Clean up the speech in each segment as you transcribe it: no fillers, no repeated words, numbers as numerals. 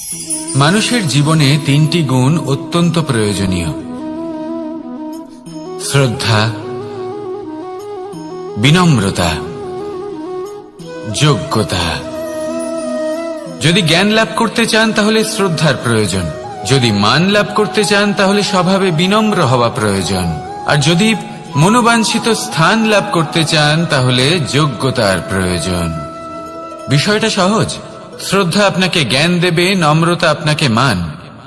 মানুষের জীবনে তিনটি গুণ অত্যন্ত প্রয়োজনীয়: শ্রদ্ধা, বিনম্রতা, যোগ্যতা। যদি জ্ঞান লাভ করতে চান তাহলে শ্রদ্ধার প্রয়োজন, যদি মান লাভ করতে চান তাহলে স্বভাবে বিনম্র হওয়া প্রয়োজন, আর যদি মনোবাঞ্ছিত স্থান লাভ করতে চান তাহলে যোগ্যতার প্রয়োজন। বিষয়টা সহজ। শ্রদ্ধা আপনাকে জ্ঞান দেবে, নম্রতা আপনাকে মান,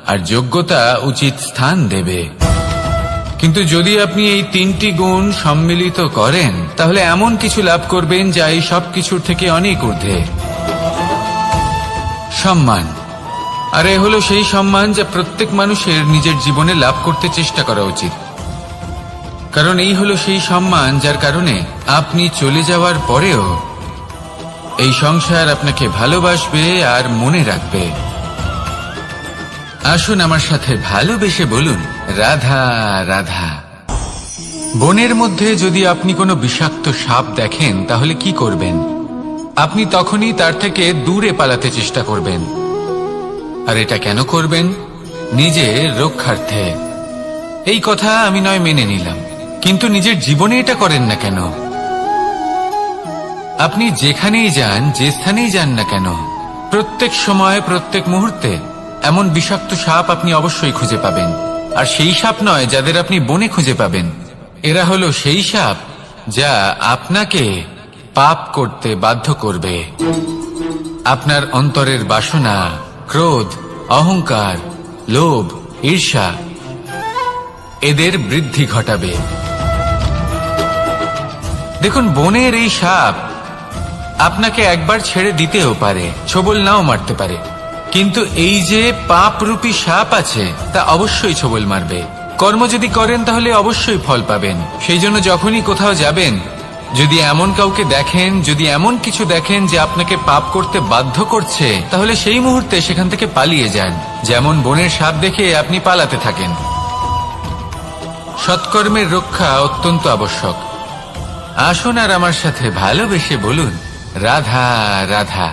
আর যোগ্যতা উচিত স্থান দেবে। কিন্তু যদি আপনি এই তিনটি গুণ সম্মিলিত করেন তাহলে এমন কিছু লাভ করবেন যা এই সব কিছুর থেকে অনেক ঊর্ধ্বে: সম্মান। আর এ হলো সেই সম্মান যা প্রত্যেক মানুষের নিজের জীবনে লাভ করতে চেষ্টা করা উচিত। কারণ এই হলো সেই সম্মান যার কারণে আপনি চলে যাওয়ার পরেও এই সংসার আপনাকে ভালোবাসবে আর মনে রাখবে। আসুন আমার সাথে ভালোবেসে বলুন, রাধা রাধা। বনের মধ্যে যদি আপনি কোনো বিষাক্ত সাপ দেখেন তাহলে কি করবেন? আপনি তখনই তার থেকে দূরে পালাতে চেষ্টা করবেন। আর এটা কেন করবেন? নিজের রক্ষার্থে। এই কথা আমি নয় মেনে নিলাম, কিন্তু নিজের জীবনে এটা করেন না কেন? আপনি যেখানেই যান, যে স্থানেই যান না কেন, প্রত্যেক সময় প্রত্যেক মুহূর্তে এমন বিষাক্ত সাপ আপনি অবশ্যই খুঁজে পাবেন। আর সেই সাপ নয় যাদের আপনি বনে খুঁজে পাবেন, এরা হলো সেই সাপ যা আপনাকে পাপ করতে বাধ্য করবে। আপনার অন্তরের বাসনা, ক্রোধ, অহংকার, লোভ, ঈর্ষা এদের বৃদ্ধি ঘটাবে। দেখুন, বনের এই সাপ আপনাকে একবার ছেড়ে দিতেও পারে, ছোবল নাও মারতে পারে, কিন্তু এই যে পাপরূপী সাপ আছে তা অবশ্যই ছোবল মারবে। কর্ম যদি করেন তাহলে অবশ্যই ফল পাবেন। সেই জন্য যখনই কোথাও যাবেন, যদি এমন কাউকে দেখেন, যদি এমন কিছু দেখেন যে আপনাকে পাপ করতে বাধ্য করছে, তাহলে সেই মুহূর্তে সেখান থেকে পালিয়ে যান। যেমন বনের সাপ দেখে আপনি পালাতে থাকেন। সৎকর্মের রক্ষা অত্যন্ত আবশ্যক। আসুন আর আমার সাথে ভালোবেসে বলুন, রাধা রাধা।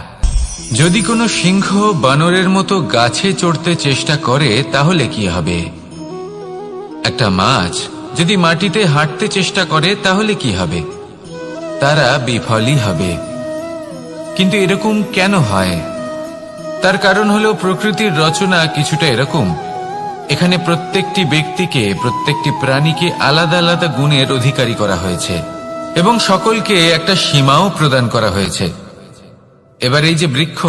যদি কোনো সিংহ বানরের মতো গাছে চড়তে চেষ্টা করে তাহলে কি হবে? একটা মাছ যদি মাটিতে হাঁটতে চেষ্টা করে তাহলে কি হবে? তারা বিফলই হবে। কিন্তু এরকম কেন হয়? তার কারণ হলো প্রকৃতির রচনা কিছুটা এরকম। এখানে প্রত্যেকটি ব্যক্তিকে, প্রত্যেকটি প্রাণীকে আলাদা আলাদা গুণের অধিকারী করা হয়েছে এবং সকলকে একটা সীমাও প্রদান করা হয়েছে। এবার এই যে বৃক্ষ,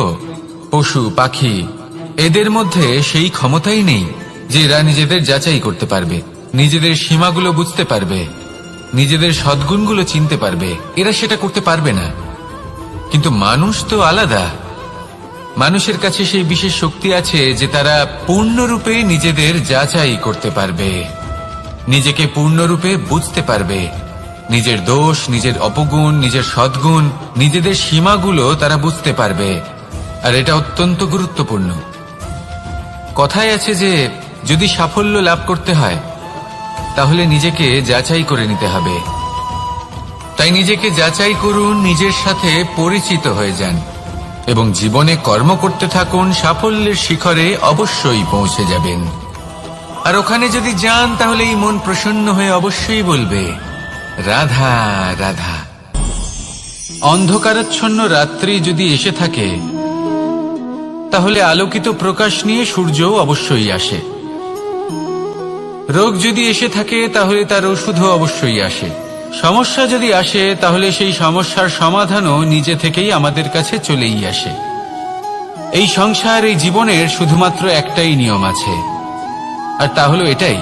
পশু, পাখি, এদের মধ্যে সেই ক্ষমতাই নেই যে এরা নিজেদের যাচাই করতে পারবে, নিজেদের সীমাগুলো বুঝতে পারবে, নিজেদের সদ্গুণগুলো চিনতে পারবে। এরা সেটা করতে পারবে না। কিন্তু মানুষ তো আলাদা। মানুষের কাছে সেই বিশেষ শক্তি আছে যে তারা পূর্ণরূপে নিজেদের যাচাই করতে পারবে, নিজেকে পূর্ণরূপে বুঝতে পারবে, নিজের দোষ, নিজের অপগুণ, নিজের সদ্গুণ, নিজেদের সীমাগুলো তারা বুঝতে পারবে। আর এটা অত্যন্ত গুরুত্বপূর্ণ। কথায় আছে যে যদি সাফল্য লাভ করতে হয় তাহলে নিজেকে যাচাই করে নিতে হবে। তাই নিজেকে যাচাই করুন, নিজের সাথে পরিচিত হয়ে যান এবং জীবনে কর্ম করতে থাকুন। সাফল্যের শিখরে অবশ্যই পৌঁছে যাবেন। আর ওখানে যদি যান তাহলে এই মন প্রসন্ন হয়ে অবশ্যই বলবে, রাধা রাধা। অন্ধকারাচ্ছন্ন রাত্রি যদি এসে থাকে তাহলে আলোকিত প্রকাশ নিয়ে সূর্যও অবশ্যই আসে। রোগ যদি এসে থাকে তাহলে তার ওষুধও অবশ্যই আসে। সমস্যা যদি আসে তাহলে সেই সমস্যার সমাধানও নিজে থেকেই আমাদের কাছে চলেই আসে। এই সংসার, এই জীবনের শুধুমাত্র একটাই নিয়ম আছে, আর তা হলো এটাই: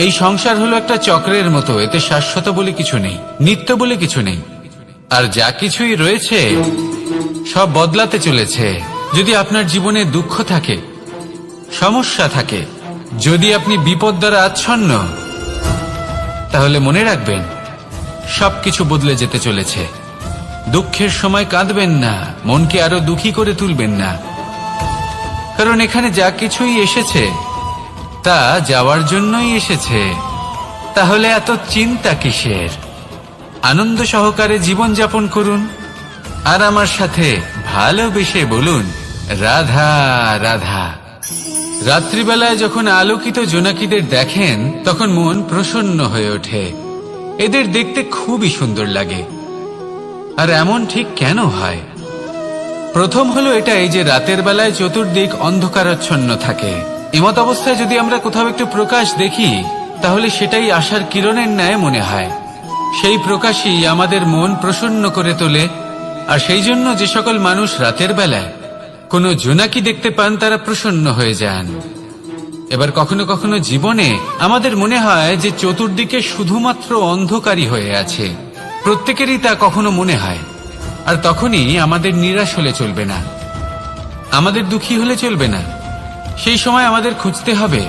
এই সংসার হলো একটা চক্রের মতো। এতে শাশ্বত বলে কিছু নেই, নিত্য বলে কিছু নেই। আর যা কিছুই রয়েছে সব বদলাতে চলেছে। যদি আপনার জীবনে দুঃখ থাকে, সমস্যা থাকে, যদি আপনি বিপদ দ্বারা আচ্ছন্ন, তাহলে মনে রাখবেন সবকিছু বদলে যেতে চলেছে। দুঃখের সময় কাঁদবেন না, মনকে আরো দুঃখী করে তুলবেন না, কারণ এখানে যা কিছুই এসেছে তা যাওয়ার জন্যই এসেছে। তাহলে এত চিন্তা কিসের? আনন্দ সহকারে জীবন যাপন করুন আর আমার সাথে ভালোবেসে বলুন, রাধা রাধা। রাত্রিবেলায় যখন আলোকিত জোনাকিদের দেখেন তখন মন প্রসন্ন হয়ে ওঠে। এদের দেখতে খুবই সুন্দর লাগে। আর এমন ঠিক কেন হয়? প্রথম হলো এটাই যে রাতের বেলায় চতুর্দিক অন্ধকারাচ্ছন্ন থাকে। এমত অবস্থায় যদি আমরা কোথাও একটু প্রকাশ দেখি তাহলে সেটাই আশার কিরণের ন্যায় মনে হয়। সেই প্রকাশই আমাদের মন প্রসন্ন করে তোলে। আর সেই জন্য যে সকল মানুষ রাতের বেলায় কোনো জোনাকি দেখতে পান তারা প্রসন্ন হয়ে যান। এবার কখনো কখনো জীবনে আমাদের মনে হয় যে চতুর্দিকে শুধুমাত্র অন্ধকারই হয়ে আছে। প্রত্যেকেরই তা কখনো মনে হয়। আর তখনই আমাদের নিরাশ হলে চলবে না, আমাদের দুঃখী হলে চলবে না। সেই সময় আমাদের খুঁজতে হবে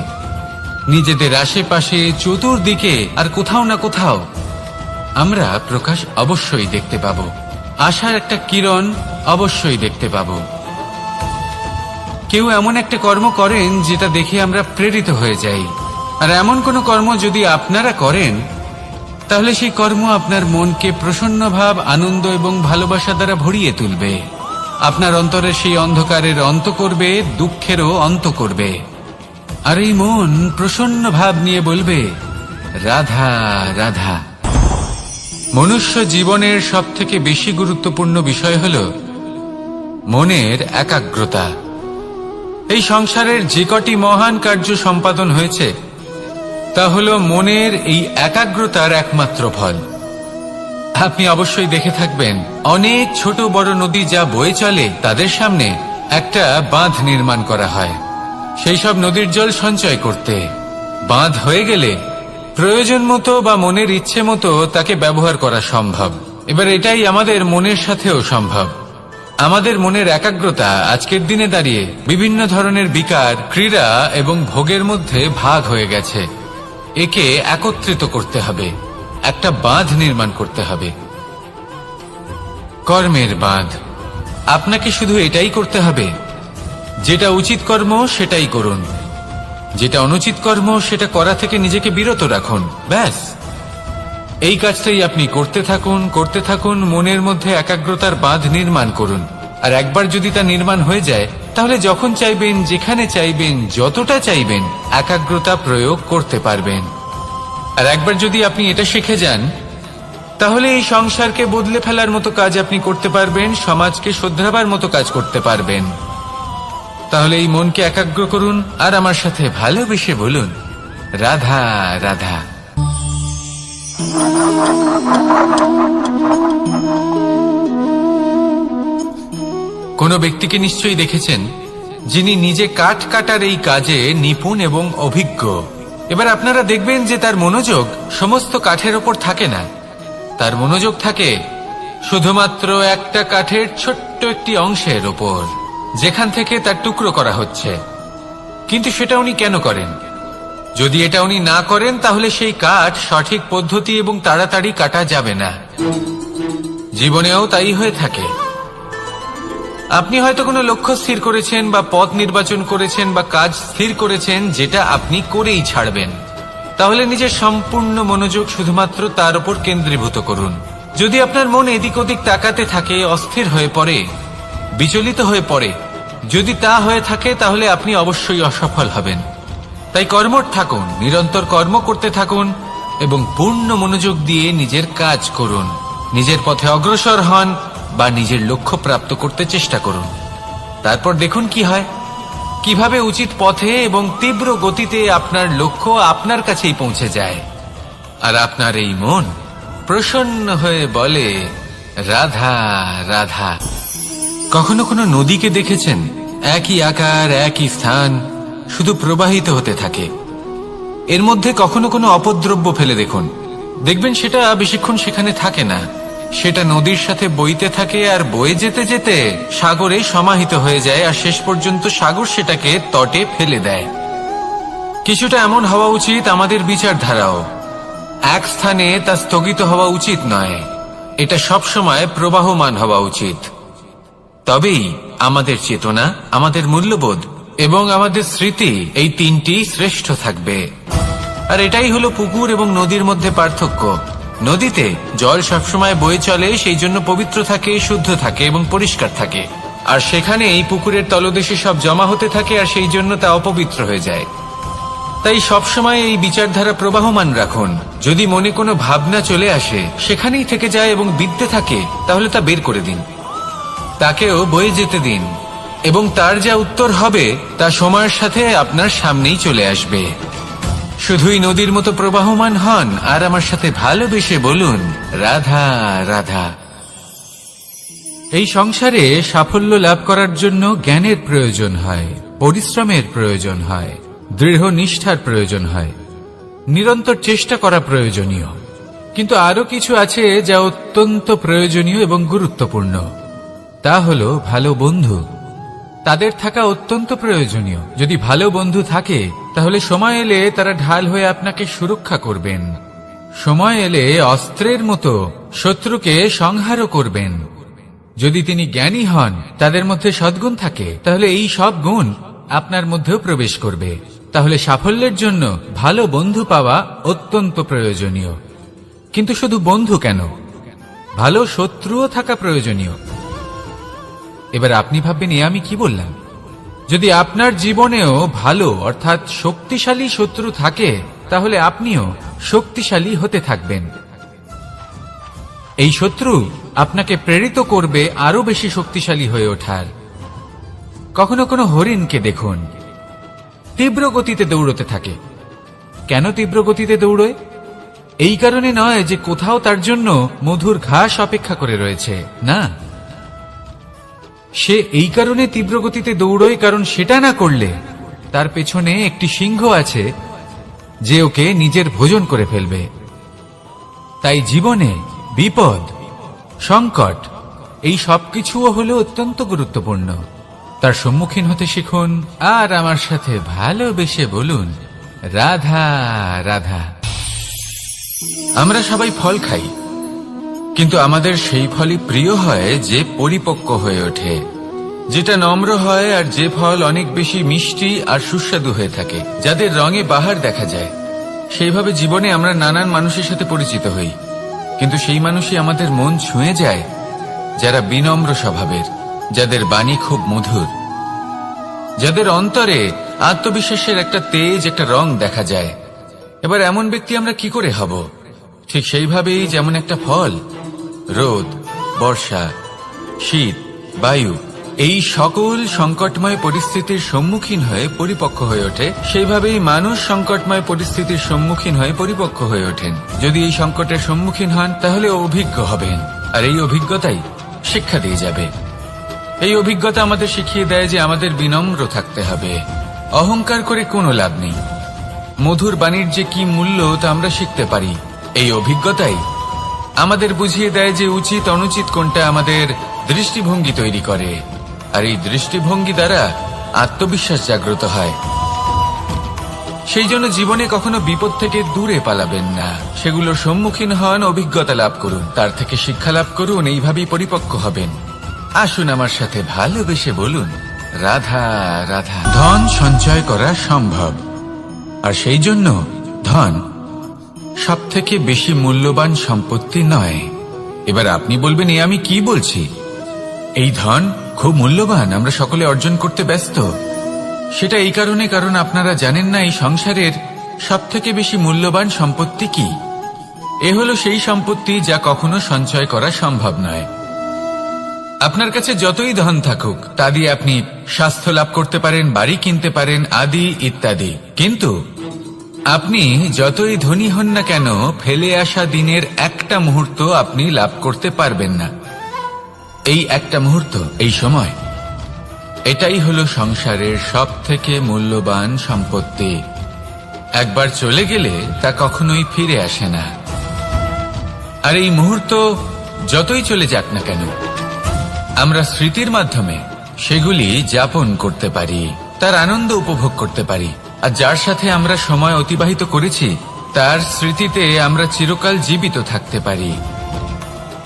নিজেদের আশেপাশে চতুর্দিকে আর কোথাও না কোথাও আমরা প্রকাশ অবশ্যই দেখতে পাব, আশার একটা কিরণ অবশ্যই দেখতে পাব। কেউ এমন একটা কর্ম করেন যেটা দেখে আমরা প্রেরিত হয়ে যাই। আর এমন কোনো কর্ম যদি আপনারা করেন তাহলে সেই কর্ম আপনার মনকে প্রসন্ন ভাব, আনন্দ এবং ভালোবাসা দ্বারা ভরিয়ে তুলবে। আপনার অন্তরের সেই অন্ধকারের অন্ত করবে, দুঃখেরও অন্ত করবে। আর এই মন প্রসন্ন ভাব নিয়ে বলবে রাধা রাধা। মনুষ্য জীবনের সবথেকে বেশি গুরুত্বপূর্ণ বিষয় হল মনের একাগ্রতা। এই সংসারের যে কটি মহান কার্য সম্পাদন হয়েছে তা হল মনের এই একাগ্রতার একমাত্র ফল। আপনি অবশ্যই দেখে থাকবেন অনেক ছোট বড় নদী যা বয়ে চলে তাদের সামনে একটা বাঁধ নির্মাণ করা হয় সেই সব নদীর জল সঞ্চয় করতে। বাঁধ হয়ে গেলে প্রয়োজন মতো বা মনের ইচ্ছে মতো তাকে ব্যবহার করা সম্ভব। এবার এটাই আমাদের মনের সাথেও সম্ভব। আমাদের মনের একাগ্রতা আজকের দিনে দাঁড়িয়ে বিভিন্ন ধরনের বিকার, ক্রীড়া এবং ভোগের মধ্যে ভাগ হয়ে গেছে। একে একত্রিত করতে হবে, একটা বাঁধ নির্মাণ করতে হবে, কর্মের বাঁধ। আপনাকে শুধু এটাই করতে হবে, যেটা উচিত কর্ম সেটাই করুন, যেটা অনুচিত কর্ম সেটা করা থেকে নিজেকে বিরত রাখুন। ব্যাস, এই কাজটাই আপনি করতে থাকুন, করতে থাকুন। মনের মধ্যে একাগ্রতার বাঁধ নির্মাণ করুন। আর একবার যদি তা নির্মাণ হয়ে যায় তাহলে যখন চাইবেন, যেখানে চাইবেন, যতটা চাইবেন একাগ্রতা প্রয়োগ করতে পারবেন। আর একবার যদি আপনি এটা শিখে যান তাহলে এই সংসারকে বদলে ফেলার মতো কাজ আপনি করতে পারবেন, সমাজকে শোধরাবার মতো কাজ করতে পারবেন। তাহলে এই মনকে একাগ্র করুন আর আমার সাথে ভালোবেসে বলুন রাধা রাধা। কোনো ব্যক্তিকে নিশ্চয়ই দেখেছেন যিনি নিজে কাঠ কাটার এই কাজে নিপুণ এবং অভিজ্ঞ। এবার আপনারা দেখবেন যে তার মনোযোগ সমস্ত কাঠের ওপর থাকে না, তার মনোযোগ থাকে শুধুমাত্র একটা কাঠের ছোট্ট একটি অংশের ওপর, যেখান থেকে তার টুকরো করা হচ্ছে। কিন্তু সেটা উনি কেন করেন? যদি এটা উনি না করেন তাহলে সেই কাঠ সঠিক পদ্ধতি এবং তাড়াতাড়ি কাটা যাবে না। জীবনেও তাই হয়ে থাকে। আপনি হয়তো কোনো লক্ষ্য স্থির করেছেন বা পথ নির্বাচন করেছেন বা কাজ স্থির করেছেন যেটা আপনি করেই ছাড়বেন। তাহলে নিজের সম্পূর্ণ মনোযোগ শুধুমাত্র তার উপর কেন্দ্রীভূত করুন। যদি আপনার মন এদিক ওদিক তাকাতে থাকে, অস্থির হয়ে পড়ে, বিচলিত হয়ে পড়ে, যদি তা হয়ে থাকে তাহলে আপনি অবশ্যই অসফল হবেন। তাই কর্মঠ থাকুন, নিরন্তর কর্ম করতে থাকুন এবং পূর্ণ মনোযোগ দিয়ে নিজের কাজ করুন। নিজের পথে অগ্রসর হন বা নিজের লক্ষ্য প্রাপ্ত করতে চেষ্টা করুন। তারপর দেখুন কি হয়, কিভাবে উচিত পথে এবং তীব্র গতিতে আপনার লক্ষ্য আপনার কাছেই পৌঁছে যায়। আর আপনার এই মন প্রসন্ন হয়ে বলে রাধা রাধা। কখনো কোনো নদীকে দেখেছেন? একই আকার, একই স্থান, শুধু প্রবাহিত হতে থাকে। এর মধ্যে কখনো কোনো অপদ্রব্য ফেলে দেখুন, দেখবেন সেটা বেশিক্ষণ সেখানে থাকে না। সেটা নদীর সাথে বইতে থাকে আর বয়ে যেতে যেতে সাগরে সমাহিত হয়ে যায় আর শেষ পর্যন্ত সাগর সেটাকে তটে ফেলে দেয়। কিছুটা এমন হওয়া উচিত আমাদের বিচারধারাও। এক স্থানে তা স্থগিত হওয়া উচিত নয়, এটা সবসময় প্রবাহমান হওয়া উচিত। তবেই আমাদের চেতনা, আমাদের মূল্যবোধ এবং আমাদের স্মৃতি এই তিনটি শ্রেষ্ঠ থাকবে। আর এটাই হলো পুকুর এবং নদীর মধ্যে পার্থক্য। নদীতে জল সবসময় বয়ে চলে, সেই জন্য পবিত্র থাকে, শুদ্ধ থাকে এবং পরিষ্কার থাকে। আর সেখানে এই পুকুরের তলদেশে সব জমা হতে থাকে, আর সেই জন্য তা অপবিত্র হয়ে যায়। তাই সবসময় এই বিচারধারা প্রবাহমান রাখুন। যদি মনে কোনো ভাবনা চলে আসে, সেখানেই থেকে যায় এবং বিদ্যে থাকে, তাহলে তা বের করে দিন, তাকেও বয়ে যেতে দিন, এবং তার যা উত্তর হবে তা সময়ের সাথে আপনার সামনেই চলে আসবে। শুধুই নদীর মতো প্রবাহমান হন আর আমার সাথে ভালোবেসে বলুন, রাধা রাধা। এই সংসারে সাফল্য লাভ করার জন্য জ্ঞানের প্রয়োজন হয়, পরিশ্রমের প্রয়োজন হয়, দৃঢ় নিষ্ঠার প্রয়োজন হয়, নিরন্তর চেষ্টা করা প্রয়োজনীয়। কিন্তু আরো কিছু আছে যা অত্যন্ত প্রয়োজনীয় এবং গুরুত্বপূর্ণ। তা হলো ভালো বন্ধু। তাদের থাকা অত্যন্ত প্রয়োজনীয়। যদি ভালো বন্ধু থাকে, তাহলে সময় এলে তারা ঢাল হয়ে আপনাকে সুরক্ষা করবেন। সময় এলে অস্ত্রের মতো শত্রুকে সংহারও করবেন। যদি তিনি জ্ঞানী হন, তাদের মধ্যে সদ্গুণ থাকে, তাহলে এই সব গুণ আপনার মধ্যেও প্রবেশ করবে। তাহলে সাফল্যের জন্য ভালো বন্ধু পাওয়া অত্যন্ত প্রয়োজনীয়। কিন্তু শুধু বন্ধু কেন, ভালো শত্রুও থাকা প্রয়োজনীয়। এবার আপনি ভাববেন, এ আমি কি বললাম? যদি আপনার জীবনেও ভালো অর্থাৎ শক্তিশালী শত্রু থাকে, তাহলে আপনিও শক্তিশালী হতে থাকবেন। এই শত্রু আপনাকে প্রেরিত করবে আরো বেশি শক্তিশালী হয়ে ওঠার। কখনো কোনো হরিণকে দেখুন, তীব্র গতিতে দৌড়তে থাকে। কেন তীব্র গতিতে দৌড়য়? এই কারণে নয় যে কোথাও তার জন্য মধুর ঘাস অপেক্ষা করে রয়েছে, না। সে এই কারণে তীব্র গতিতে দৌড়য় কারণ সেটা না করলে তার পেছনে একটি সিংহ আছে যে ওকে নিজের ভোজন করে ফেলবে। তাই জীবনে বিপদ, সংকট, এই সবকিছুও হলো অত্যন্ত গুরুত্বপূর্ণ। তার সম্মুখীন হতে শিখুন আর আমার সাথে ভালোবেসে বলুন, রাধা রাধা। আমরা সবাই ফল খাই, কিন্তু আমাদের সেই ফলই প্রিয় হয় যে পরিপক্ক হয়ে ওঠে, যেটা নম্র হয়, আর যে ফল অনেক বেশি মিষ্টি আর সুস্বাদু হয়ে থাকে, যাদের রঙে বাহার দেখা যায়। সেইভাবে জীবনে আমরা নানান মানুষের সাথে পরিচিত হই, কিন্তু সেই মানুষই আমাদের মন ছুঁয়ে যায় যারা বিনম্র স্বভাবের, যাদের বাণী খুব মধুর, যাদের অন্তরে আত্মবিশ্বাসের একটা তেজ, একটা রং দেখা যায়। এবার এমন ব্যক্তি আমরা কি করে হব? ঠিক সেইভাবেই যেমন একটা ফল রোদ, বর্ষা, শীত, বায়ু, এই সকল সংকটময় পরিস্থিতির সম্মুখীন হয়ে পরিপক্ক হয়ে ওঠে, সেইভাবেই মানুষ সংকটময় পরিস্থিতির সম্মুখীন হয়ে পরিপক্ক হয়ে ওঠেন। যদি এই সংকটের সম্মুখীন হন, তাহলে অভিজ্ঞ হবেন, আর এই অভিজ্ঞতাই শিক্ষা দিয়ে যাবে। এই অভিজ্ঞতা আমাদের শিখিয়ে দেয় যে আমাদের বিনম্র থাকতে হবে। অহংকার করে কোনো লাভ নেই। মধুর বাণীর যে কি মূল্য তা আমরা শিখতে পারি। এই অভিজ্ঞতাই আমাদের বুঝিয়ে দেয় যে উচিত অনুচিত কোনটা, আমাদের দৃষ্টিভঙ্গি তৈরি করে, আর এই দৃষ্টিভঙ্গি দ্বারা আত্মবিশ্বাস জাগ্রত হয়। সেই জন্য জীবনে কখনো বিপদ থেকে দূরে পালাবেন না, সেগুলোর সম্মুখীন হন, অভিজ্ঞতা লাভ করুন, তার থেকে শিক্ষা লাভ করুন, এইভাবেই পরিপক্ক হবেন। আসুন আমার সাথে ভালোবেসে বলুন, রাধা রাধা। ধন সঞ্চয় করা সম্ভব, আর সেই জন্য ধন সব থেকে বেশি মূল্যবান সম্পত্তি নয়। এবার আপনি বলবেন, এ আমি কি বলছি? এই ধন খুব মূল্যবান, আমরা সকলে অর্জন করতে ব্যস্ত। সেটা এই কারণে, কারণ আপনারা জানেন না এই সংসারের সব থেকে বেশি মূল্যবান সম্পত্তি কি। এ হলো সেই সম্পত্তি যা কখনো সঞ্চয় করা সম্ভব নয়। আপনার কাছে যতই ধন থাকুক, তা দিয়ে আপনি স্বাস্থ্য লাভ করতে পারেন, বাড়ি কিনতে পারেন, আদি ইত্যাদি, কিন্তু আপনি যতই ধনী হন না কেন, ফেলে আসা দিনের একটা মুহূর্ত আপনি লাভ করতে পারবেন না। এই একটা মুহূর্ত, এই সময়, এটাই হলো সংসারের সব থেকে মূল্যবান সম্পত্তি। একবার চলে গেলে তা কখনোই ফিরে আসে না। আর এই মুহূর্ত যতই চলে যাক না কেন, আমরা স্মৃতির মাধ্যমে সেগুলি যাপন করতে পারি, তার আনন্দ উপভোগ করতে পারি, আর যার সাথে আমরা সময় অতিবাহিত করেছি তার স্মৃতিতে আমরা চিরকাল জীবিত থাকতে পারি।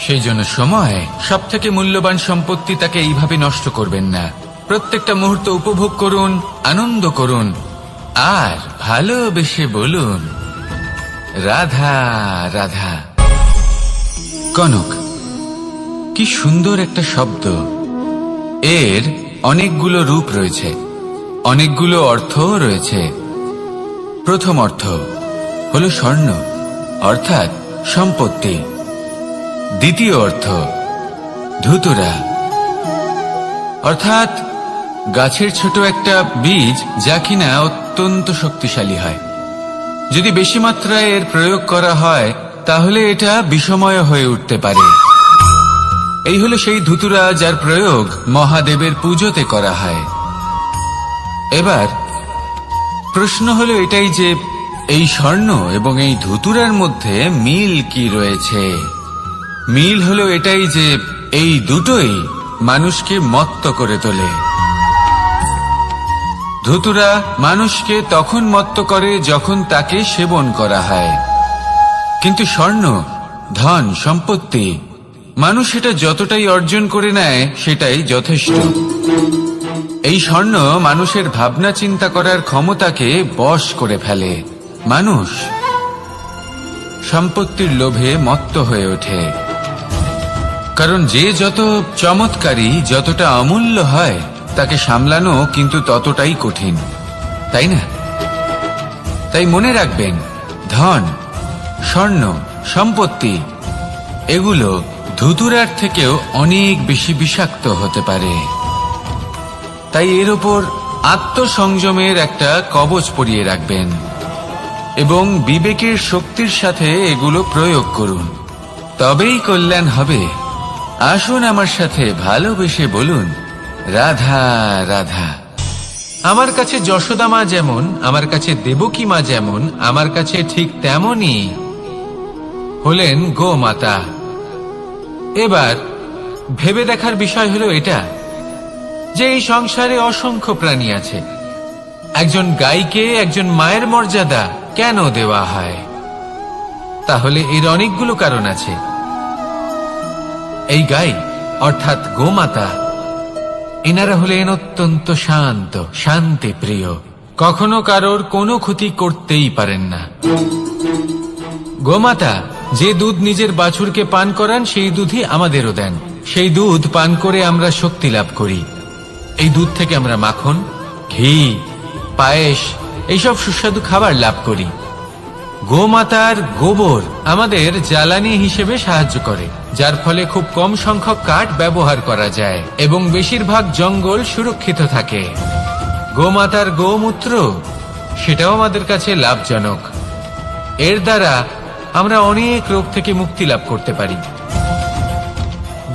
সেই জন্য সময় সব থেকে মূল্যবান সম্পত্তি, তাকে এইভাবে নষ্ট করবেন না। প্রত্যেকটা মুহূর্ত উপভোগ করুন, আনন্দ করুন, আর ভালোবেসে বলুন, রাধা রাধা। কনক, কি সুন্দর একটা শব্দ। এর অনেকগুলো রূপ রয়েছে, অনেকগুলো অর্থও রয়েছে। প্রথম অর্থ হলো স্বর্ণ, অর্থাৎ সম্পত্তি। দ্বিতীয় অর্থ ধুতুরা, অর্থাৎ গাছের ছোট একটা বীজ, যা কিনা অত্যন্ত শক্তিশালী হয়। যদি বেশি মাত্রায় এর প্রয়োগ করা হয় তাহলে এটা বিষময় হয়ে উঠতে পারে। এই হলো সেই ধুতুরা যার প্রয়োগ মহাদেবের পুজোতে করা হয়। এবার প্রশ্ন হলো এটাই যে এই স্বর্ণ এবং এই ধুতুরার মধ্যে মিল কি রয়েছে। মিল হলো এটাই যে এই দুটোই মানুষকে মত্ত করে তোলে। ধুতুরা মানুষকে তখন মত্ত করে যখন তাকে সেবন করা হয়, কিন্তু স্বর্ণ, ধন, সম্পত্তি, মানুষ এটা যতটাই অর্জন করে নেয় সেটাই যথেষ্ট। এই স্বর্ণ মানুষের ভাবনা চিন্তা করার ক্ষমতাকে বশ করে ফেলে। মানুষ সম্পত্তির লোভে মত্ত হয়ে ওঠে, কারণ যে যত চমৎকারী, যতটা অমূল্য হয় তাকে সামলানো কিন্তু ততটাই কঠিন, তাই না? তাই মনে রাখবেন, ধন, স্বর্ণ, সম্পত্তি এগুলো ধুতুরার থেকেও অনেক বেশি বিষাক্ত হতে পারে। তাই এর ওপর আত্মসংযমের একটা কবচ পরিয়ে রাখবেন এবং বিবেকের শক্তির সাথে এগুলো প্রয়োগ করুন, তবেই কল্যাণ হবে। আসুন আমার সাথে ভালোবেসে বলুন, রাধা রাধা। আমার কাছে যশোদা মা যেমন, আমার কাছে দেবকী মা যেমন, আমার কাছে ঠিক তেমনই হলেন গোমাতা। এবার ভেবে দেখার বিষয় হলো এটা যে এই সংসারে অসংখ্য প্রাণী আছে, একজন গাইকে একজন মায়ের মর্যাদা কেন দেওয়া হয়? তাহলে এর অনেকগুলো কারণ আছে। এই গাই অর্থাৎ গোমাতা, এনারা হলেন অত্যন্ত শান্ত, শান্তি প্রিয়, কখনো কারোর কোনো ক্ষতি করতেই পারেন না। গোমাতা যে দুধ নিজের বাছুরকে পান করান সেই দুধই আমাদেরও দেন। সেই দুধ পান করে আমরা শক্তি লাভ করি। এই দুধ থেকে আমরা মাখন, ঘি, পায়েস এইসব সুস্বাদু খাবার লাভ করি। গোমাতার গোবর আমাদের জ্বালানি হিসেবে সাহায্য করে, যার ফলে খুব কম সংখ্যক কাঠ ব্যবহার করা যায় এবং বেশিরভাগ জঙ্গল সুরক্ষিত থাকে। গোমাতার গোমূত্র, সেটাও আমাদের কাছে লাভজনক। এর দ্বারা আমরা অনেক রোগ থেকে মুক্তি লাভ করতে পারি।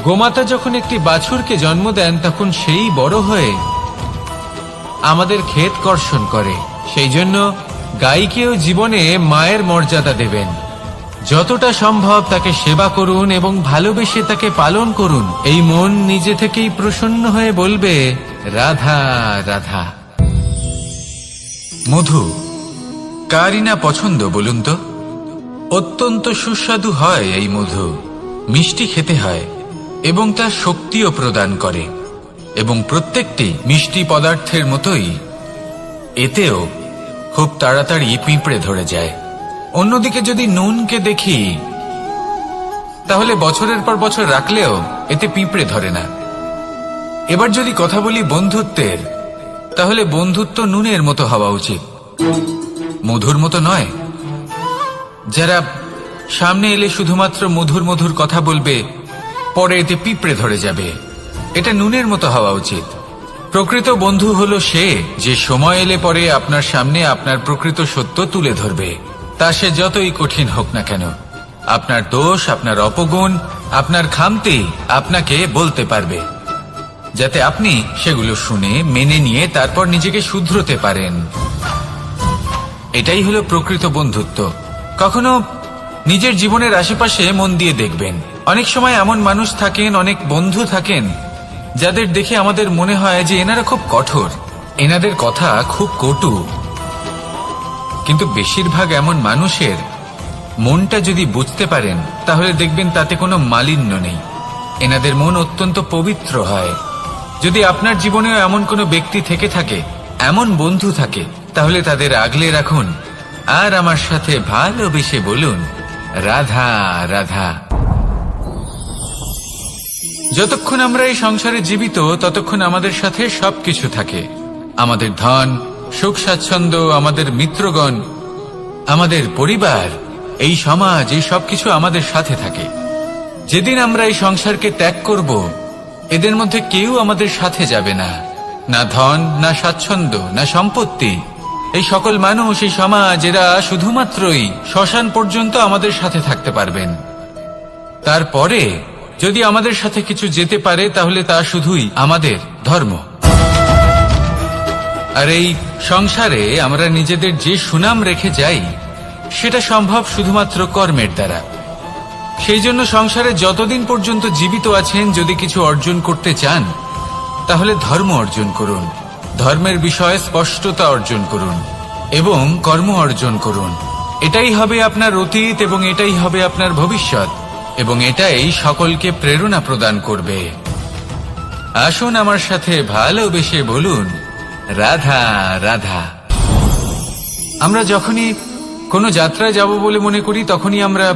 গোমাতা যখন একটি বাছুরকে জন্ম দেন তখন সেই বড় হয়ে আমাদের ক্ষেত কর্ষণ করে। সেই জন্য গাইকেও জীবনে মায়ের মর্যাদা দেবেন। যতটা সম্ভব তাকে সেবা করুন এবং ভালোবেসে তাকে পালন করুন। এই মন নিজে থেকেই প্রসন্ন হয়ে বলবে, রাধা রাধা। মধু কারই না পছন্দ বলুন তো? অত্যন্ত সুস্বাদু হয় এই মধু, মিষ্টি খেতে হয় এবং তা শক্তিও প্রদান করে। এবং প্রত্যেকটি মিষ্টি পদার্থের মতোই এতেও খুব তাড়াতাড়ি পিঁপড়ে ধরে যায়। অন্যদিকে যদি নুনকে দেখি তাহলে বছরের পর বছর রাখলেও এতে পিঁপড়ে ধরে না। এবার যদি কথা বলি বন্ধুত্বের, তাহলে বন্ধুত্ব নুনের মতো হওয়া উচিত, মধুর মতো নয়। যারা সামনে এলে শুধুমাত্র মধুর মধুর কথা বলবে, পরে এতে পিঁপড়ে ধরে যাবে। এটা নুনের মতো হওয়া উচিত। প্রকৃত বন্ধু হলো সে যে সময় এলে পরে আপনার সামনে আপনার প্রকৃত সত্য তুলে ধরবে, তা সে যতই কঠিন হোক না কেন। আপনার দোষ, আপনার অপগুণ, আপনার খামতি আপনাকে বলতে পারবে, যাতে আপনি সেগুলো শুনে মেনে নিয়ে তারপর নিজেকে শুধরোতে পারেন। এটাই হলো প্রকৃত বন্ধুত্ব। কখনো নিজের জীবনের আশেপাশে মন দিয়ে দেখবেন, অনেক সময় এমন মানুষ থাকেন, অনেক বন্ধু থাকেন যাদের দেখে আমাদের মনে হয় যে এনারা খুব কঠোর, এনাদের কথা খুব কটু। কিন্তু বেশিরভাগ এমন মানুষের মনটা যদি বুঝতে পারেন তাহলে দেখবেন তাতে কোনো মালিন্য নেই। এনাদের মন অত্যন্ত পবিত্র হয়। যদি আপনার জীবনেও এমন কোনো ব্যক্তি থেকে থাকে, এমন বন্ধু থাকে, তাহলে তাদের আগলে রাখুন আর আমার সাথে ভালোবেসে বলুন, রাধা রাধা। যতক্ষণ আমরা এই সংসারে জীবিত ততক্ষণ আমাদের সাথে সবকিছু থাকে। আমাদের ধন, সুখ স্বাচ্ছন্দ্য, আমাদের মিত্রগণ, আমাদের পরিবার, এই সমাজ, এই সবকিছু আমাদের সাথে থাকে। যেদিন আমরা এই সংসারকে ত্যাগ করব, এদের মধ্যে কেউ আমাদের সাথে যাবে না। না ধন, না স্বাচ্ছন্দ্য, না সম্পত্তি। এই সকল মানুষ, এই সমাজ, এরা শুধুমাত্রই শ্মশান পর্যন্ত আমাদের সাথে থাকতে পারবেন। তারপরে যদি আমাদের সাথে কিছু যেতে পারে তাহলে তা শুধুই আমাদের ধর্ম। আর এই সংসারে আমরা নিজেদের যে সুনাম রেখে যাই সেটা সম্ভব শুধুমাত্র কর্মের দ্বারা। সেই জন্য সংসারে যতদিন পর্যন্ত জীবিত আছেন, যদি কিছু অর্জন করতে চান তাহলে ধর্ম অর্জন করুন, ধর্মের বিষয়ে স্পষ্টতা অর্জন করুন এবং কর্ম অর্জন করুন। এটাই হবে আপনার অতীত এবং এটাই হবে আপনার ভবিষ্যৎ, এবং এটাই সকলকে প্রেরণা প্রদান করবে। আসুন আমার সাথে ভালোবেসে বলুন, রাধা রাধা। আমরা যখনই কোনো যাত্রায় যাব বলে মনে করি তখনই আমরা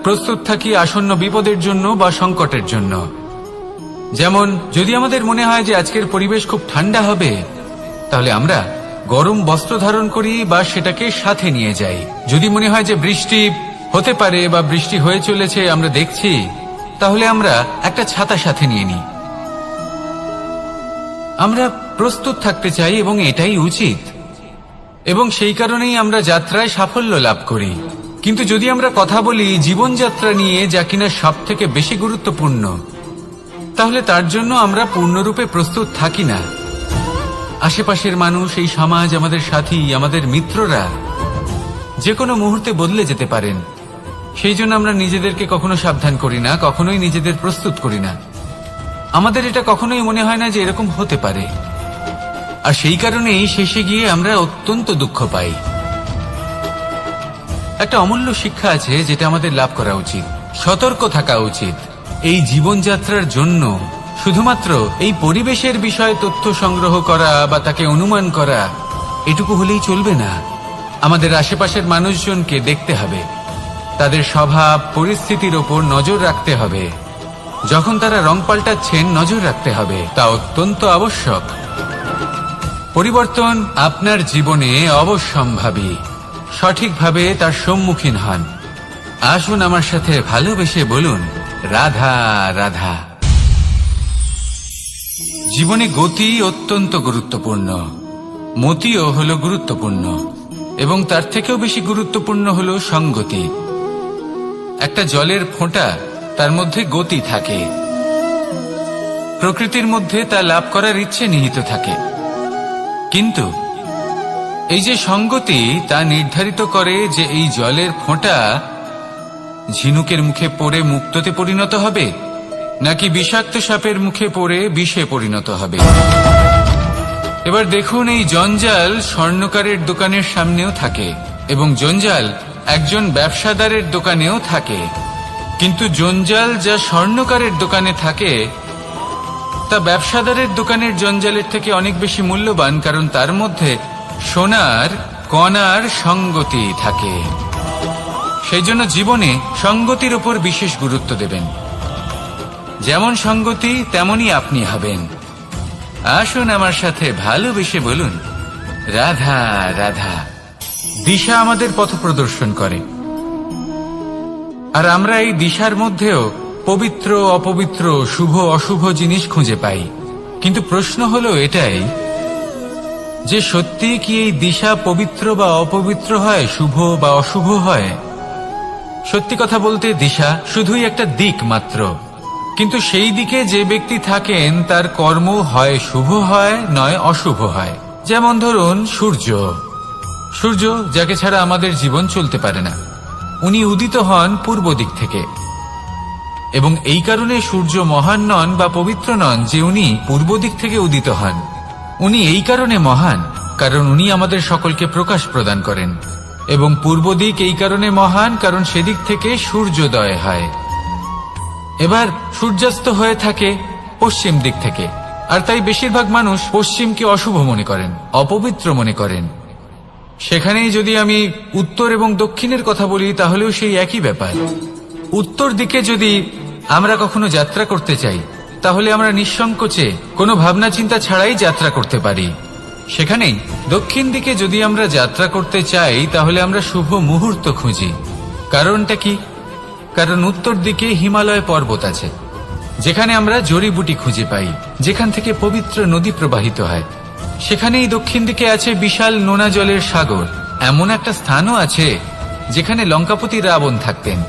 প্রস্তুত থাকি আসন্ন বিপদের জন্য বা সংকটের জন্য। যেমন যদি আমাদের মনে হয় যে আজকের পরিবেশ খুব ঠান্ডা হবে, তাহলে আমরা গরম বস্ত্র ধারণ করি বা সেটাকে সাথে নিয়ে যাই। যদি মনে হয় যে বৃষ্টি হতে পারে বা বৃষ্টি হয়ে চলেছে, আমরা দেখছি, তাহলে আমরা একটা ছাতা সাথে নিয়ে নিই। আমরা প্রস্তুত থাকতে চাই এবং এটাই উচিত, এবং সেই কারণেই আমরা যাত্রায় সাফল্য লাভ করি। কিন্তু যদি আমরা কথা বলি জীবনযাত্রা নিয়ে, যা কিনা সব থেকে বেশি গুরুত্বপূর্ণ, তাহলে তার জন্য আমরা পূর্ণরূপে প্রস্তুত থাকি না। আশেপাশের মানুষ, এই সমাজ, আমাদের সাথী, আমাদের মিত্ররা যে কোনো মুহূর্তে বদলে যেতে পারেন। সেই জন্য আমরা নিজেদেরকে কখনো সাবধান করি না, কখনোই নিজেদের প্রস্তুত করি না। আমাদের এটা কখনোই মনে হয় না যে এরকম হতে পারে, আর সেই কারণেই শেষে গিয়ে আমরা অত্যন্ত দুঃখ পাই। একটা অমূল্য শিক্ষা আছে যেটা আমাদের লাভ করা উচিত, সতর্ক থাকা উচিত। এই জীবনযাত্রার জন্য শুধুমাত্র এই পরিবেশের বিষয়ে তথ্য সংগ্রহ করা বা তাকে অনুমান করা, এটুকু হলেই চলবে না। আমাদের আশেপাশের মানুষজনকে দেখতে হবে, তাদের স্বভাব পরিস্থিতির ওপর নজর রাখতে হবে। যখন তারা রং পাল্টাচ্ছেন নজর রাখতে হবে, তা অত্যন্ত আবশ্যক। পরিবর্তন আপনার জীবনে অবশ্যম্ভাবী, সঠিকভাবে তার সম্মুখীন হন। আসুন আমার সাথে ভালোবেসে বলুন, রাধা রাধা। জীবনে গতি অত্যন্ত গুরুত্বপূর্ণ, মতিও হলো গুরুত্বপূর্ণ, এবং তার থেকেও বেশি গুরুত্বপূর্ণ হলো সঙ্গতি। একটা জলের ফোঁটা, তার মধ্যে গতি থাকে। প্রকৃতির মধ্যে তা লাভ করার ইচ্ছে নিহিত থাকে, কিন্তু এই যে সঙ্গতি, তা নির্ধারিত করে যে এই জলের ফোঁটা ঝিনুকের মুখে পড়ে মুক্তোতে পরিণত হবে নাকি বিষাক্ত সাপের মুখে পড়ে বিষে পরিণত হবে। এবার দেখুন, এই জঞ্জাল স্বর্ণকারের দোকানের সামনেও থাকে এবং জঞ্জাল একজন ব্যবসাদারের দোকানেও থাকে, কিন্তু জঞ্জাল যা স্বর্ণকারের দোকানে থাকে তা ব্যবসাদারের দোকানের জঞ্জালের থেকে অনেক বেশি মূল্যবান, কারণ তার মধ্যে সোনার কণার সঙ্গতি থাকে। সেই জন্য জীবনে সঙ্গতির উপর বিশেষ গুরুত্ব দেবেন। যেমন সঙ্গতি তেমনই আপনি হবেন। আসুন আমার সাথে ভালোবেসে বলুন, রাধা রাধা। দিশা আমাদের পথ প্রদর্শন করে, আর আমরা এই দিশার মধ্যেও পবিত্র অপবিত্র, শুভ অশুভ জিনিস খুঁজে পাই। কিন্তু প্রশ্ন হলো এটাই যে সত্যি কি এই দিশা পবিত্র বা অপবিত্র হয়, শুভ বা অশুভ হয়? সত্যি কথা বলতে দিশা শুধুই একটা দিক মাত্র, কিন্তু সেই দিকে যে ব্যক্তি থাকেন তার কর্ম হয় শুভ হয়, নয় অশুভ হয়। যেমন ধরুন সূর্য, সূর্য যাকে ছাড়া আমাদের জীবন চলতে পারে না, উনি উদিত হন পূর্ব দিক থেকে, এবং এই কারণে সূর্য মহান নন বা পবিত্র নন যে উনি পূর্ব দিক থেকে উদিত হন। উনি এই কারণে মহান কারণ উনি আমাদের সকলকে প্রকাশ প্রদান করেন, এবং পূর্ব দিক এই কারণে মহান কারণ সেদিক থেকে সূর্যোদয় হয়। এবার সূর্যাস্ত হয়ে থাকে পশ্চিম দিক থেকে, আর তাই বেশিরভাগ মানুষ পশ্চিমকে অশুভ মনে করেন, অপবিত্র মনে করেন। সেখানেই যদি আমি উত্তর এবং দক্ষিণের কথা বলি তাহলেও সেই একই ব্যাপার। উত্তর দিকে যদি আমরা কখনো যাত্রা করতে চাই তাহলে আমরা নিঃসংকোচে কোনো ভাবনা চিন্তা ছাড়াই যাত্রা করতে পারি। সেখানেই দক্ষিণ দিকে যদি আমরা যাত্রা করতে চাই তাহলে আমরা শুভ মুহূর্ত খুঁজি। কারণটা কি? কারণ উত্তর দিকে হিমালয় পর্বত আছে, যেখানে আমরা জড়িবুটি খুঁজে পাই, যেখান থেকে পবিত্র নদী প্রবাহিত হয়। সেখানেই দক্ষিণ দিকে আছে বিশাল নোনা জলের সাগর। এমন একটা স্থানও আছে যেখানে লঙ্কাপতি রাবণ থাকতেন।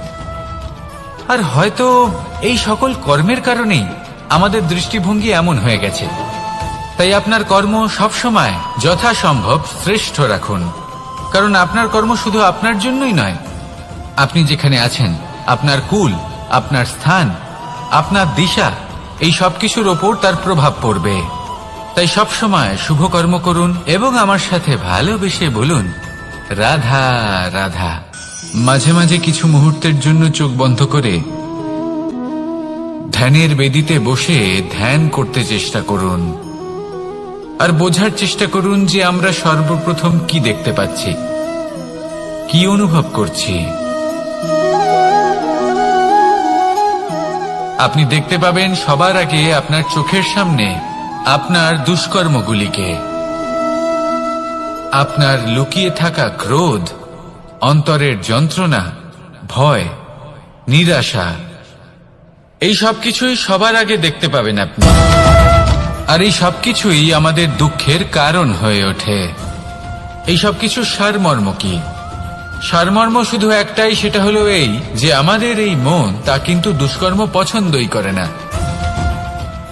আর হয়তো এই সকল কর্মের কারণেই আমাদের দৃষ্টিভঙ্গি এমন হয়ে গেছে। তাই আপনার কর্ম সবসময় যথাসম্ভব শ্রেষ্ঠ রাখুন, কারণ আপনার কর্ম শুধু আপনার জন্যই নয়। আপনি যেখানে আছেন, আপনার কুল, আপনার স্থান, আপনার দিশা, এই সবকিছুর ওপর তার প্রভাব পড়বে। তাই সবসময় শুভ কর্ম করুন এবং আমার সাথে ভালোবেসে বলুন, রাধা রাধা। মাঝে মাঝে কিছু মুহূর্তের জন্য চোখ বন্ধ করে ধ্যানের বেদিতে বসে ধ্যান করতে চেষ্টা করুন আর বোঝার চেষ্টা করুন যে আমরা সর্বপ্রথম কি দেখতে পাচ্ছি, কি অনুভব করছি। আপনি দেখতে পাবেন সবার আগে আপনার চোখের সামনে আপনার দুষ্কর্মগুলিকে, আপনার লুকিয়ে থাকা ক্রোধ, অন্তরের যন্ত্রণা, ভয়, নিরাশা, এই সবকিছুই সবার আগে দেখতে পাবেন আপনি। আর এই সবকিছুই আমাদের দুঃখের কারণ হয়ে ওঠে। এই সবকিছুর সারমর্ম কি? সারমর্ম শুধু একটাই, সেটা হলো এই যে আমাদের এই মন তা কিন্তু দুষ্কর্ম পছন্দই করে না।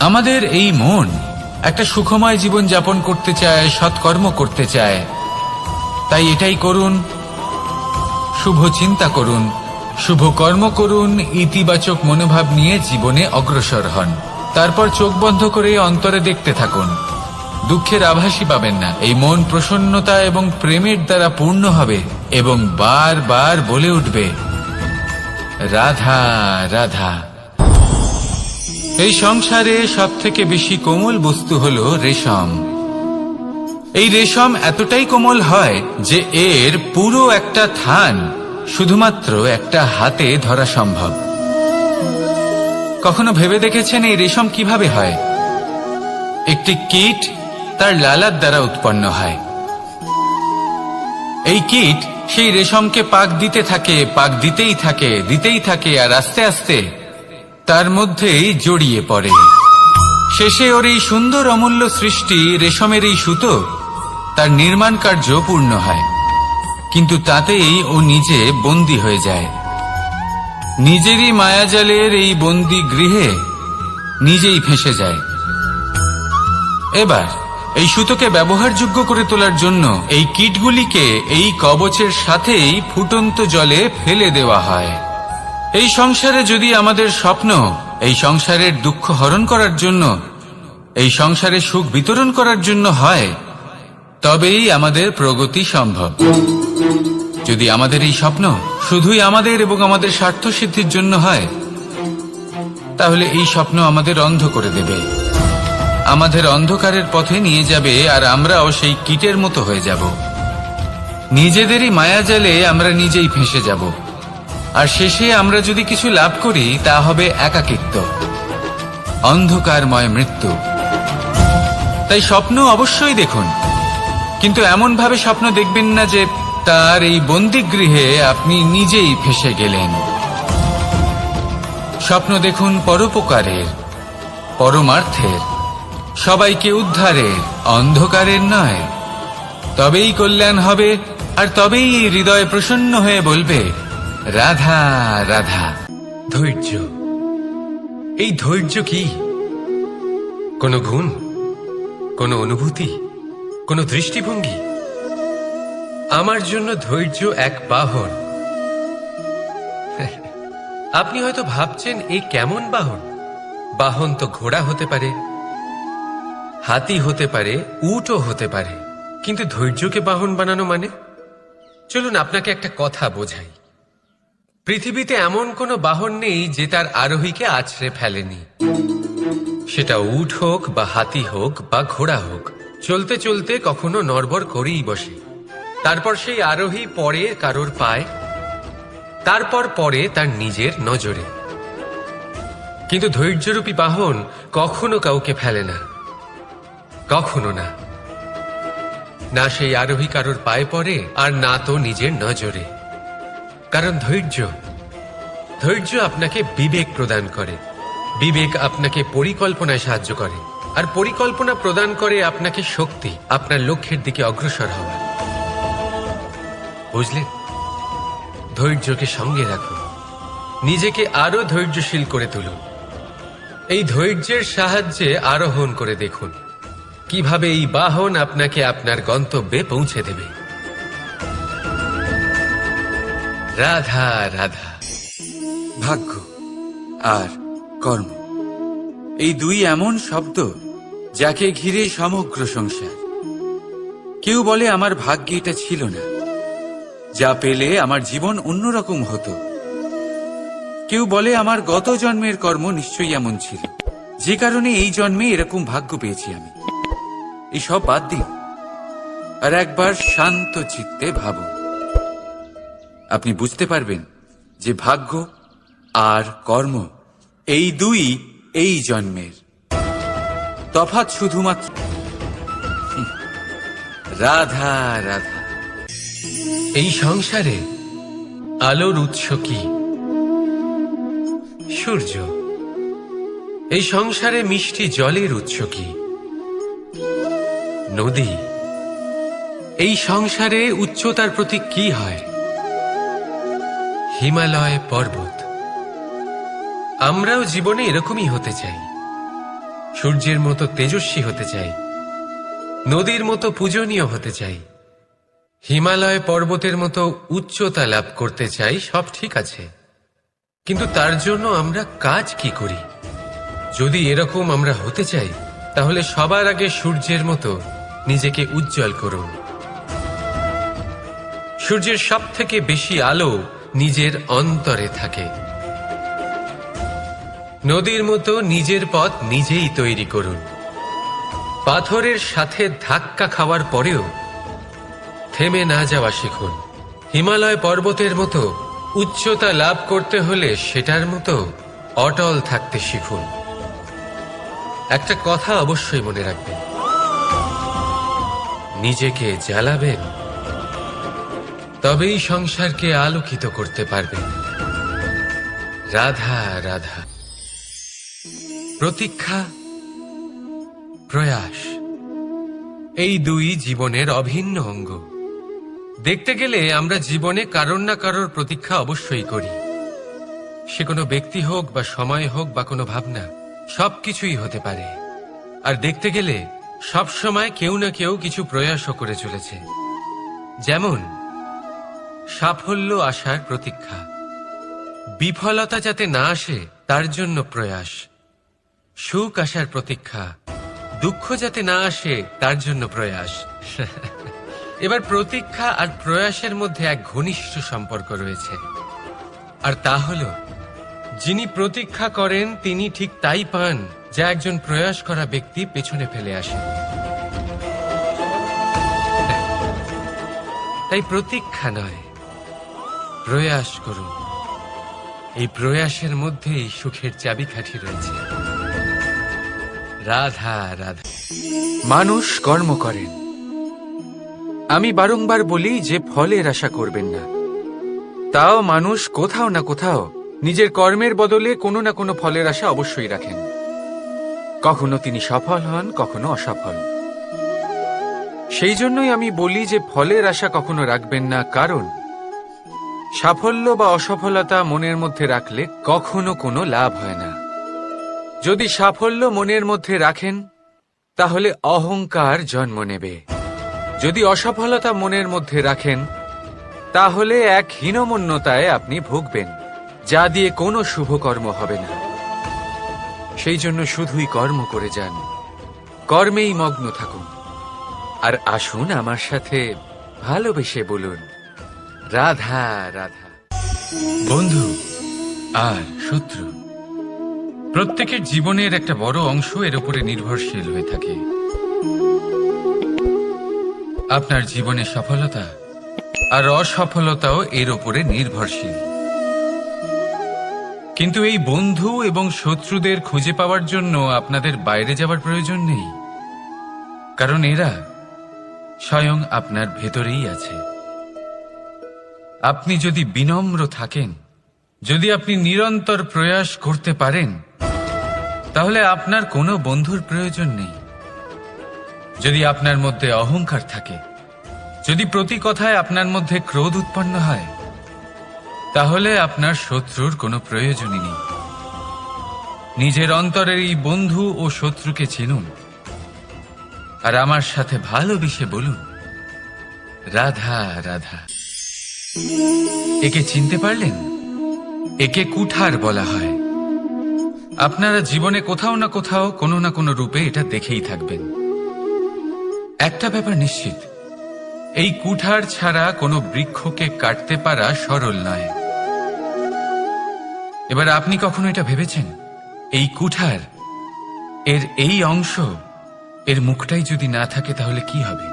আমাদের এই মন একটা সুখময় জীবন যাপন করতে চায়, সৎকর্ম করতে চায়। তাই এটাই করুন, শুভ চিন্তা করুন, শুভ কর্ম করুন, ইতিবাচক মনোভাব নিয়ে জীবনে অগ্রসর হন। তারপর চোখ বন্ধ করে অন্তরে দেখতে থাকুন। দুঃখের আভাসই পাবেন না। এই মন প্রসন্নতা এবং প্রেমের দ্বারা পূর্ণ হবে এবং বারবার বলে উঠবে, রাধা রাধা। এই সংসারে সবথেকে বেশি কোমল বস্তু হলো রেশম। এই রেশম এতটাই কোমল হয় যে এর পুরো একটা থান শুধুমাত্র একটা হাতে ধরা সম্ভব। কখনো ভেবে দেখেছেন এই রেশম কিভাবে হয়? একটি কীট তার লালার দ্বারা উৎপন্ন হয়। এই কীট সেই রেশমকে পাক দিতে থাকে, পাক দিতেই থাকে, দিতেই থাকে, আর আস্তে আস্তে তার মধ্যেই জড়িয়ে পড়ে। শেষে ওর এই সুন্দর অমূল্য সৃষ্টি রেশমের এই সুতো, তার নির্মাণ কার্য পূর্ণ হয়। কিন্তু তাতেই ও নিজে বন্দী হয়ে যায়। নিজেরই মায়াজালের এই বন্দী গৃহে নিজেই ফেঁসে যায়। এবার এই সুতোকে ব্যবহারযোগ্য করে তোলার জন্য এই কীটগুলিকে এই কবচের সাথেই ফুটন্ত জলে ফেলে দেওয়া হয়। এই সংসারে যদি আমাদের স্বপ্ন এই সংসারের দুঃখ হরণ করার জন্য, এই সংসারে সুখ বিতরণ করার জন্য হয়, তবেই আমাদের প্রগতি সম্ভব। যদি আমাদের এই স্বপ্ন শুধুই আমাদের এবং আমাদের স্বার্থ সিদ্ধির জন্য হয়, তাহলে এই স্বপ্ন আমাদের অন্ধ করে দেবে, আমাদের অন্ধকারের পথে নিয়ে যাবে, আর আমরাও সেই কীটের মতো হয়ে যাব। নিজেদেরই মায়াজালে আমরা নিজেই ফেঁসে যাব। আর শেষে আমরা যদি কিছু লাভ করি তা হবে একাকিত্ব, অন্ধকারময় মৃত্যু। তাই স্বপ্ন অবশ্যই দেখুন, কিন্তু এমন ভাবে স্বপ্ন দেখবেন না যে তার এই বন্দিগৃহে আপনি নিজেই ফেঁসে গেলেন। স্বপ্ন দেখুন পরোপকারের, পরমার্থের, সবাইকে উদ্ধারের, অন্ধকারের নয়। তবেই কল্যাণ হবে, আর তবেই হৃদয় প্রসন্ন হয়ে বলবে, রাধা রাধা। ধৈর্য, এই ধৈর্য কি? কোনো গুণ, কোনো অনুভূতি, কোনো দৃষ্টিভঙ্গি? আমার জন্য ধৈর্য এক বাহন। আপনি হয়তো ভাবছেন, এই কেমন বাহন? বাহন তো ঘোড়া হতে পারে, হাতি হতে পারে, উটও হতে পারে, কিন্তু ধৈর্যকে বাহন বানানো মানে? চলুন আপনাকে একটা কথা বোঝাই। পৃথিবীতে এমন কোনো বাহন নেই যে তার আরোহীকে আছড়ে ফেলেনি। সেটা উট হোক বা হাতি হোক বা ঘোড়া হোক, চলতে চলতে কখনো নড়বড় করেই বসে। তারপর সেই আরোহী পড়ে কারোর পায়, তারপর পড়ে তার নিজের নজরে। কিন্তু ধৈর্যরূপী বাহন কখনো কাউকে ফেলে না, কখনো না। না সেই আরোহী কারোর পায়ে পড়ে, আর না তো নিজের নজরে। কারণ ধৈর্য আপনাকে বিবেক প্রদান করে, বিবেক আপনাকে পরিকল্পনায় সাহায্য করে, আর পরিকল্পনা প্রদান করে আপনাকে শক্তি, আপনার লক্ষ্যের দিকে অগ্রসর হওয়ার। বুঝলেন? ধৈর্যকে সঙ্গে রাখুন, নিজেকে আরো ধৈর্যশীল করে তুলুন। এই ধৈর্যের সাহায্যে আরোহণ করে দেখুন কিভাবে এই বাহন আপনাকে আপনার গন্তব্যে পৌঁছে দেবে। রাধা রাধা। ভাগ্য আর কর্ম, এই দুই এমন শব্দ যাকে ঘিরে সমগ্র সংসার। কেউ বলে আমার ভাগ্যে এটা ছিল না, যা পেলে আমার জীবন অন্যরকম হতো। কেউ বলে আমার গত জন্মের কর্ম নিশ্চয়ই এমন ছিল, যে কারণে এই জন্মে এরকম ভাগ্য পেয়েছি আমি। এসব বাদ দিন আর একবার শান্ত চিত্তে ভাবুন। আপনি বুঝতে পারবেন যে ভাগ্য আর কর্ম এই দুই এই জন্মের তফাৎ শুধুমাত্র। রাধা রাধা। এই সংসারে আলোর উৎস কি? সূর্য। এই সংসারে মিষ্টি জলের উৎস কি? নদী। এই সংসারে উচ্চতার প্রতীক কি হয়? হিমালয় পর্বত। আমরাও জীবনে এরকমই হতে চাই, সূর্যের মতো তেজস্বী হতে চাই, নদীর মতো পূজনীয় হতে চাই, হিমালয় পর্বতের মতো উচ্চতা লাভ করতে চাই। সব ঠিক আছে, কিন্তু তার জন্য আমরা কাজ কি করি? যদি এরকম আমরা হতে চাই, তাহলে সবার আগে সূর্যের মতো নিজেকে উজ্জ্বল করুন। সূর্যের সব থেকে বেশি আলো নিজের অন্তরে থাকে। নদীর মতো নিজের পথ নিজেই তৈরি করুন। পাথরের সাথে ধাক্কা খাওয়ার পরেও থেমে না যাওয়া শিখুন। হিমালয় পর্বতের মতো উচ্চতা লাভ করতে হলে সেটার মতো অটল থাকতে শিখুন। একটা কথা অবশ্যই মনে রাখবেন, নিজেকে জ্বালাবেন, তবেই সংসারকে আলোকিত করতে পারবেন। রাধা রাধা। প্রতীক্ষা, প্রয়াস, এই দুই জীবনের অভিন্ন অঙ্গ। দেখতে গেলে আমরা জীবনে কারোর না কারোর প্রতীক্ষা অবশ্যই করি। সে কোনো ব্যক্তি হোক বা সময় হোক বা কোনো ভাবনা, সবকিছুই হতে পারে। আর দেখতে গেলে সব সময় কেউ না কেউ কিছু প্রয়াসও করে চলেছে। যেমন সাফল্য আসার প্রতীক্ষা, বিফলতা যাতে না আসে তার জন্য প্রয়াস, সুখ আসার প্রতীক্ষা, দুঃখ যাতে না আসে তার জন্য প্রয়াস। এবার প্রতীক্ষা আর প্রয়াসের মধ্যে এক ঘনিষ্ঠ সম্পর্ক রয়েছে, আর তা হল যিনি প্রতীক্ষা করেন তিনি ঠিক তাই পান যা একজন প্রয়াস করা ব্যক্তি পেছনে ফেলে আসে। তাই প্রতীক্ষা নয়, প্রয়াস করুন। এই প্রয়াসের মধ্যেই সুখের চাবিকাঠি রয়েছে। রাধা রাধা। মানুষ কর্ম করেন। আমি বারংবার বলি যে ফলের আশা করবেন না। তাও মানুষ কোথাও না কোথাও নিজের কর্মের বদলে কোনো না কোনো ফলের আশা অবশ্যই রাখেন। কখনো তিনি সফল হন, কখনো অসফল। সেই জন্যই আমি বলি যে ফলের আশা কখনো রাখবেন না, কারণ সাফল্য বা অসফলতা মনের মধ্যে রাখলে কখনো কোনো লাভ হয় না। যদি সাফল্য মনের মধ্যে রাখেন তাহলে অহংকার জন্ম নেবে। যদি অসফলতা মনের মধ্যে রাখেন তাহলে এক হীনমন্যতায় আপনি ভুগবেন, যা দিয়ে কোনো শুভকর্ম হবে না। সেই জন্য শুধুই কর্ম করে যান, কর্মেই মগ্ন থাকুন। আর আসুন আমার সাথে ভালোবেসে বলুন, রাধা রাধা। বন্ধু আর শত্রু, প্রত্যেকের জীবনের একটা বড় অংশ এর উপরে নির্ভরশীল হয়ে থাকে। আপনার জীবনের সফলতা আর অসফলতাও এর উপরে নির্ভরশীল। কিন্তু এই বন্ধু এবং শত্রুদের খুঁজে পাওয়ার জন্য আপনাদের বাইরে যাওয়ার প্রয়োজন নেই, কারণ এরা স্বয়ং আপনার ভেতরেই আছে। আপনি যদি বিনম্র থাকেন, যদি আপনি নিরন্তর প্রয়াস করতে পারেন, তাহলে আপনার কোনো বন্ধুর প্রয়োজন নেই। যদি আপনার মধ্যে অহংকার থাকে, যদি প্রতি কথায় আপনার মধ্যে ক্রোধ উৎপন্ন হয়, তাহলে আপনার শত্রুর কোনো প্রয়োজনই নেই। নিজের অন্তরের এই বন্ধু ও শত্রুকে চিনুন, আর আমার সাথে ভালোবেসে বলুন, রাধা রাধা। একে চিনতে পারলেন? একে কুঠার বলা হয়। আপনারা জীবনে কোথাও না কোথাও কোনো না কোনো রূপে এটা দেখেই থাকবেন। একটা ব্যাপার নিশ্চিত, এই কুঠার ছাড়া কোনো বৃক্ষকে কাটতে পারা সরল নয়। এবার আপনি কখনো এটা ভেবেছেন, এই কুঠার, এর এই অংশ, এর মুখটাই যদি না থাকে তাহলে কি হবে?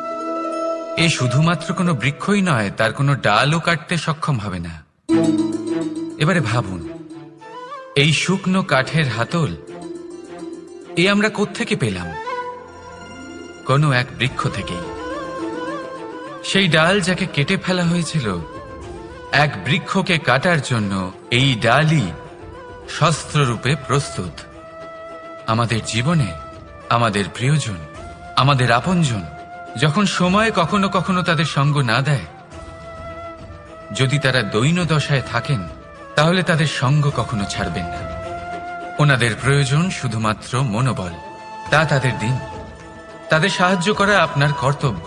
এ শুধুমাত্র কোনো বৃক্ষই নয়, তার কোনো ডালও কাটতে সক্ষম হবে না। এবারে ভাবুন, এই শুকনো কাঠের হাতল এ আমরা কোত্থেকে পেলাম? কোনো এক বৃক্ষ থেকেই। সেই ডাল যাকে কেটে ফেলা হয়েছিল এক বৃক্ষকে কাটার জন্য, এই ডালই শস্ত্ররূপে প্রস্তুত। আমাদের জীবনে আমাদের প্রিয়জন, আমাদের আপনজন যখন সময় কখনো কখনো তাদের সঙ্গ না দেয়, যদি তারা দৈন দশায় থাকেন, তাহলে তাদের সঙ্গ কখনো ছাড়বেন না। ওনাদের প্রয়োজন শুধুমাত্র মনোবল। তা তাদের দিন, তাদের সাহায্য করা আপনার কর্তব্য।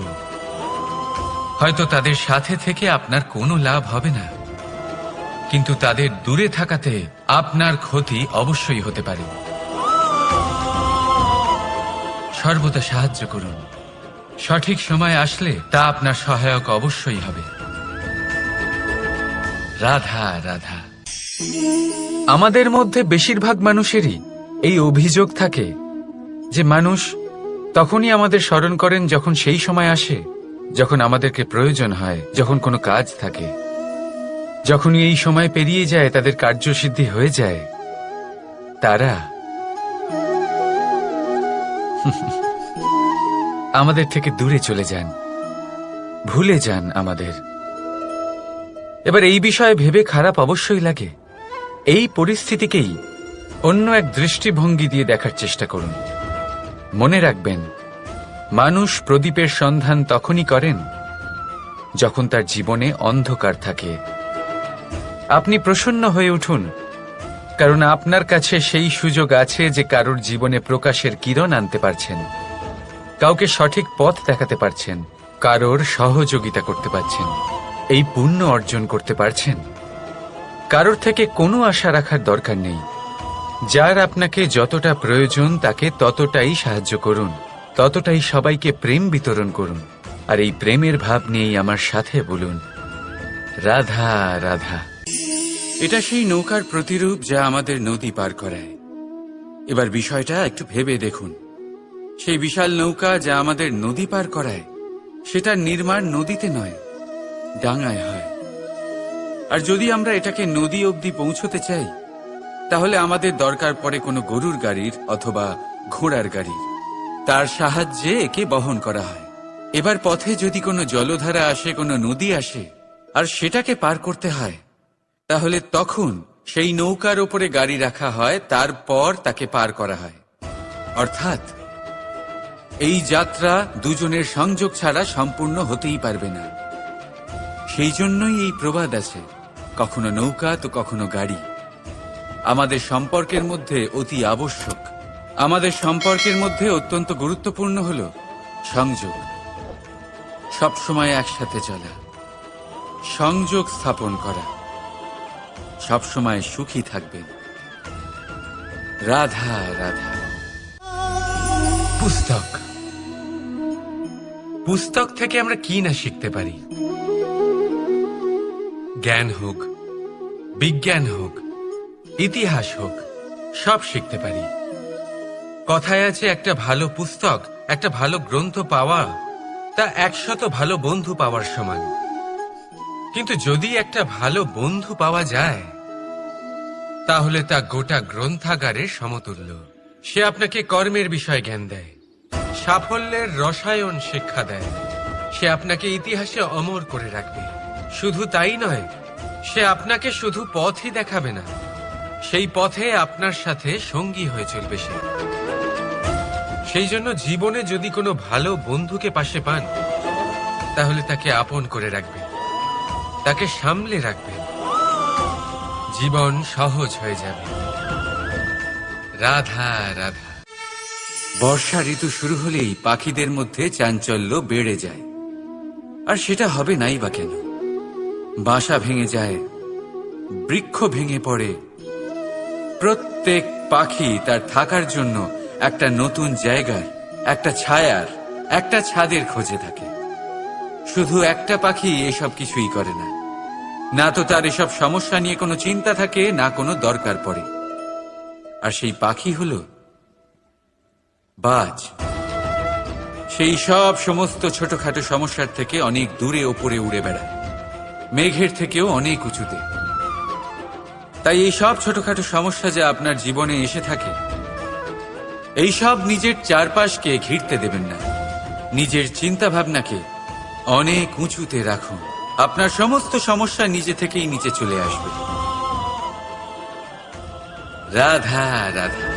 হয়তো তাদের সাথে থেকে আপনার কোনো লাভ হবে না, কিন্তু তাদের দূরে থাকাতে আপনার ক্ষতি অবশ্যই হতে পারে। সর্বদা সাহায্য করুন, সঠিক সময় আসলে তা আপনার সহায়ক অবশ্যই হবে। রাধা রাধা। আমাদের মধ্যে বেশিরভাগ মানুষেরই এই অভিযোগ থাকে যে মানুষ তখনই আমাদের স্মরণ করেন যখন সেই সময় আসে যখন আমাদেরকে প্রয়োজন হয়, যখন কোনো কাজ থাকে। যখনই এই সময় পেরিয়ে যায়, তাদের কার্যসিদ্ধি হয়ে যায়, তারা আমাদের থেকে দূরে চলে যান, ভুলে যান আমাদের। এবার এই বিষয়ে ভেবে খারাপ অবশ্যই লাগে। এই পরিস্থিতিকেই অন্য এক দৃষ্টিভঙ্গি দিয়ে দেখার চেষ্টা করুন। মনে রাখবেন, মানুষ প্রদীপের সন্ধান তখনই করেন যখন তার জীবনে অন্ধকার থাকে। আপনি প্রসন্ন হয়ে উঠুন, কারণ আপনার কাছে সেই সুযোগ আছে যে কারোর জীবনে প্রকাশের কিরণ আনতে পারছেন, কাউকে সঠিক পথ দেখাতে পারছেন, কারোর সহযোগিতা করতে পারছেন, এই পুণ্য অর্জন করতে পারছেন। কারোর থেকে কোনো আশা রাখার দরকার নেই। যার আপনাকে যতটা প্রয়োজন তাকে ততটাই সাহায্য করুন, ততটাই সবাইকে প্রেম বিতরণ করুন। আর এই প্রেমের ভাব নিয়েই আমার সাথে বলুন, রাধা রাধা। এটা সেই নৌকার প্রতিরূপ যা আমাদের নদী পার করায়। এবার বিষয়টা একটু ভেবে দেখুন, সেই বিশাল নৌকা যা আমাদের নদী পার করায়, সেটার নির্মাণ নদীতে নয়, ডাঙায় হয়। আর যদি আমরা এটাকে নদী অবধি পৌঁছতে চাই, তাহলে আমাদের দরকার পড়ে কোনো গরুর গাড়ির অথবা ঘোড়ার গাড়ির। তার সাহায্যে একে বহন করা হয়। এবার পথে যদি কোনো জলধারা আসে, কোনো নদী আসে, আর সেটাকে পার করতে হয়, তাহলে তখন সেই নৌকার ওপরে গাড়ি রাখা হয়, তারপর তাকে পার করা হয়। অর্থাৎ এই যাত্রা দুজনের সংযোগ ছাড়া সম্পূর্ণ হতেই পারবে না। সেই জন্যই এই প্রবাদ আছে, কখনো নৌকা তো কখনো গাড়ি। আমাদের সম্পর্কের মধ্যে অতি আবশ্যক, আমাদের সম্পর্কের মধ্যে অত্যন্ত গুরুত্বপূর্ণ হল সংযোগ। সবসময় একসাথে চলা, সংযোগ স্থাপন করা। সবসময় সুখী থাকবেন। রাধা রাধা। পুস্তক, পুস্তক থেকে আমরা কি না শিখতে পারি। জ্ঞান হোক, বিজ্ঞান হোক, ইতিহাস হোক, সব শিখতে পারি। কথায় আছে, একটা ভালো পুস্তক, একটা ভালো গ্রন্থ পাওয়া তা 100 ভালো বন্ধু পাওয়ার সমান। কিন্তু যদি একটা ভালো বন্ধু পাওয়া যায়, তাহলে তা গোটা গ্রন্থাগারের সমতুল্য। সে আপনাকে কর্মের বিষয়ে জ্ঞান দেয়, সাফল্যের রসায়ন শিক্ষা দেয়। সে আপনাকে ইতিহাসে অমর করে রাখবে। শুধু তাই নয়, সে আপনাকে শুধু পথই দেখাবে না, সেই পথে আপনার সাথে সঙ্গী হয়ে চলবে সে। সেই জন্য জীবনে যদি কোনো ভালো বন্ধুকে পাশে পান, তাহলে তাকে আপন করে রাখবেন, তাকে সামলে রাখবেন। জীবন সহজ হয়ে যাবে। রাধা রাধা। বর্ষা ঋতু শুরু হলেই পাখিদের মধ্যে চাঞ্চল্য বেড়ে যায়। আর সেটা হবে নাই বা কেন? বাসা ভেঙে যায়, বৃক্ষ ভেঙে পড়ে, প্রত্যেক পাখি তার থাকার জন্য একটা নতুন জায়গার, একটা ছায়ার, একটা ছাদের খোঁজে থাকে। শুধু একটা পাখি এসব কিছুই করে না। না তো তার এসব সমস্যা নিয়ে কোনো চিন্তা থাকে, না কোনো দরকার পড়ে। আর সেই পাখি হলো বাজ। সেই সব সমস্ত ছোটখাটো সমস্যার থেকে অনেক দূরে ওপরে উড়ে বেড়ায়, মেঘের থেকেও অনেক উঁচুতে। তাই এই সব ছোটখাটো সমস্যা যা আপনার জীবনে এসে থাকে, এই সব নিজের চারপাশকে ঘিরতে দেবেন না। নিজের চিন্তা ভাবনাকে অনেক উঁচুতে রাখুন। আপনার সমস্ত সমস্যা নিজে থেকেই নিচে চলে আসবে। রাধা রাধা।